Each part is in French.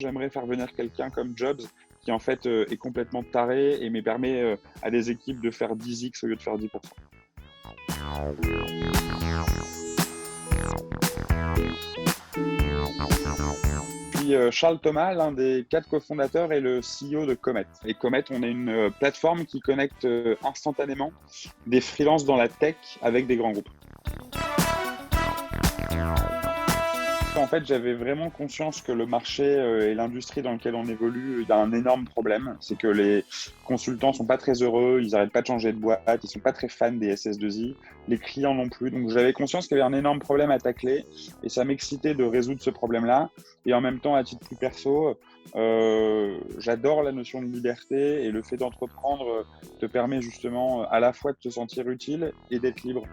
J'aimerais faire venir quelqu'un comme Jobs qui en fait est complètement taré mais permet à des équipes de faire 10x au lieu de faire 10%. Je suis Charles Thomas, l'un des 4 cofondateurs et le CEO de Comet. Et Comet, on est une plateforme qui connecte instantanément des freelances dans la tech avec des grands groupes. En fait, j'avais vraiment conscience que le marché et l'industrie dans laquelle on évolue a un énorme problème. C'est que les consultants sont pas très heureux, ils n'arrêtent pas de changer de boîte, ils sont pas très fans des SS2I, les clients non plus. Donc j'avais conscience qu'il y avait un énorme problème à tacler et ça m'excitait de résoudre ce problème-là. Et en même temps, à titre plus perso, j'adore la notion de liberté et le fait d'entreprendre te permet justement à la fois de te sentir utile et d'être libre.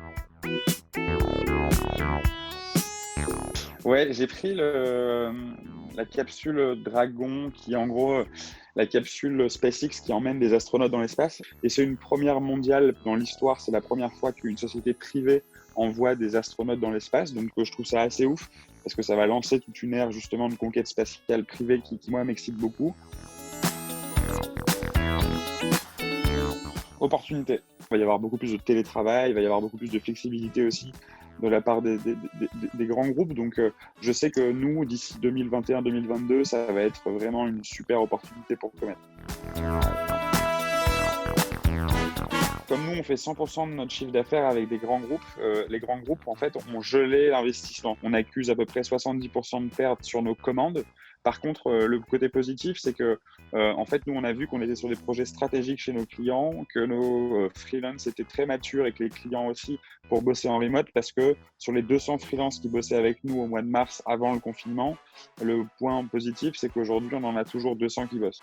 Ouais, j'ai pris la capsule Dragon, qui est en gros la capsule SpaceX qui emmène des astronautes dans l'espace. Et c'est une première mondiale dans l'histoire. C'est la première fois qu'une société privée envoie des astronautes dans l'espace. Donc je trouve ça assez ouf parce que ça va lancer toute une ère justement de conquête spatiale privée qui moi, m'excite beaucoup. Opportunité. Il va y avoir beaucoup plus de télétravail, il va y avoir beaucoup plus de flexibilité aussi de la part des grands groupes. Donc, je sais que nous, d'ici 2021-2022, ça va être vraiment une super opportunité pour Comet. Comme nous, on fait 100% de notre chiffre d'affaires avec des grands groupes, les grands groupes, en fait, ont gelé l'investissement. On accuse à peu près 70% de pertes sur nos commandes. Par contre, le côté positif, c'est que, en fait, nous, on a vu qu'on était sur des projets stratégiques chez nos clients, que nos freelances étaient très matures et que les clients aussi pour bosser en remote, parce que sur les 200 freelances qui bossaient avec nous au mois de mars avant le confinement, le point positif, c'est qu'aujourd'hui, on en a toujours 200 qui bossent.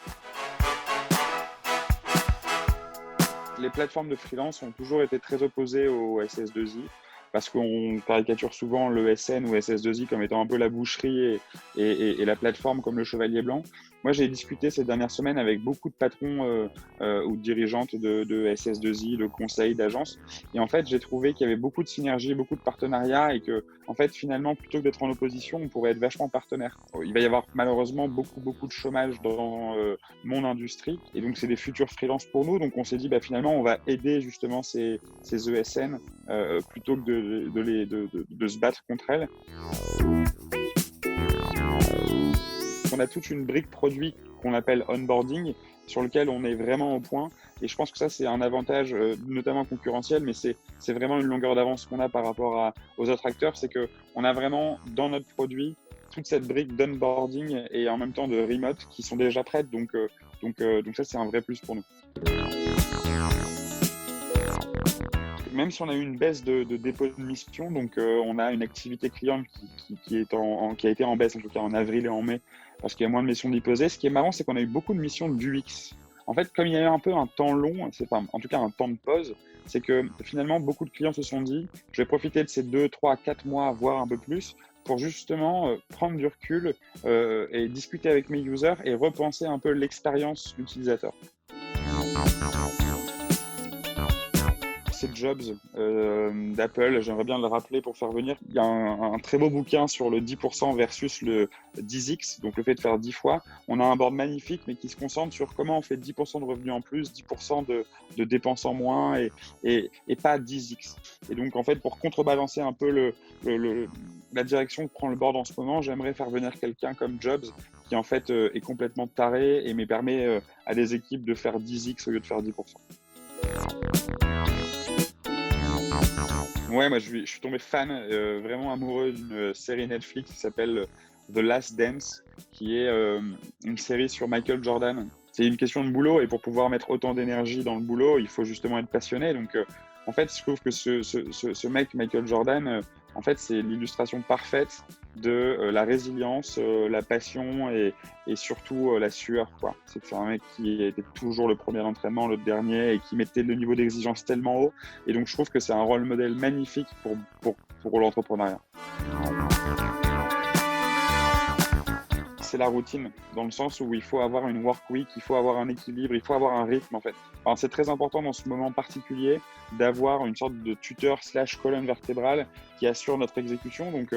Les plateformes de freelance ont toujours été très opposées au SS2I parce qu'on caricature souvent le SN ou SS2I comme étant un peu la boucherie et la plateforme comme le chevalier blanc. Moi, j'ai discuté ces dernières semaines avec beaucoup de patrons ou de dirigeantes de SS2I, de conseils, d'agences. Et en fait, j'ai trouvé qu'il y avait beaucoup de synergie, beaucoup de partenariats et que, en fait, finalement, plutôt que d'être en opposition, on pourrait être vachement partenaires. Il va y avoir malheureusement beaucoup de chômage dans mon industrie. Et donc, c'est des futurs freelances pour nous. Donc, on s'est dit, finalement, on va aider justement ces ESN plutôt que de se battre contre elles. On a toute une brique produit qu'on appelle onboarding, sur lequel on est vraiment au point. Et je pense que ça, c'est un avantage, notamment concurrentiel, mais c'est vraiment une longueur d'avance qu'on a par rapport aux autres acteurs. C'est qu'on a vraiment, dans notre produit, toute cette brique d'onboarding et en même temps de remote qui sont déjà prêtes. Donc ça, c'est un vrai plus pour nous. Même si on a eu une baisse de dépôt de mission, donc on a une activité client qui a été en baisse, en tout cas en avril et en mai, parce qu'il y a moins de missions déposées. Ce qui est marrant, c'est qu'on a eu beaucoup de missions d'UX. En fait, comme il y a eu un peu un temps long, en tout cas un temps de pause, c'est que finalement, beaucoup de clients se sont dit, je vais profiter de ces 2, 3, 4 mois, voire un peu plus, pour justement prendre du recul et discuter avec mes users et repenser un peu l'expérience utilisateur. C'est Jobs d'Apple, j'aimerais bien le rappeler pour faire venir. Il y a un très beau bouquin sur le 10% versus le 10x, donc le fait de faire 10 fois. On a un board magnifique, mais qui se concentre sur comment on fait 10% de revenus en plus, 10% de dépenses en moins et pas 10x. Et donc, en fait, pour contrebalancer un peu la direction que prend le board en ce moment, j'aimerais faire venir quelqu'un comme Jobs qui, en fait, est complètement taré mais permet à des équipes de faire 10x au lieu de faire 10%. Ouais, moi je suis tombé fan, vraiment amoureux d'une série Netflix qui s'appelle The Last Dance, qui est une série sur Michael Jordan. C'est une question de boulot et pour pouvoir mettre autant d'énergie dans le boulot, il faut justement être passionné. Donc en fait, je trouve que ce mec, Michael Jordan, en fait, c'est l'illustration parfaite de la résilience, la passion et surtout la sueur, quoi. C'est un mec qui était toujours le premier à l'entraînement, le dernier, et qui mettait le niveau d'exigence tellement haut. Et donc, je trouve que c'est un rôle modèle magnifique pour l'entrepreneuriat. c'est la routine, dans le sens où il faut avoir une work week, il faut avoir un équilibre, il faut avoir un rythme en fait. Alors, c'est très important dans ce moment particulier d'avoir une sorte de tuteur/colonne vertébrale qui assure notre exécution. Donc,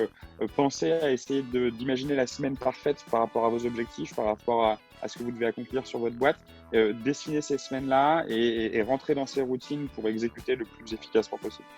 pensez à essayer d'imaginer la semaine parfaite par rapport à vos objectifs, par rapport à ce que vous devez accomplir sur votre boîte. Dessinez ces semaines-là et rentrez dans ces routines pour exécuter le plus efficacement possible.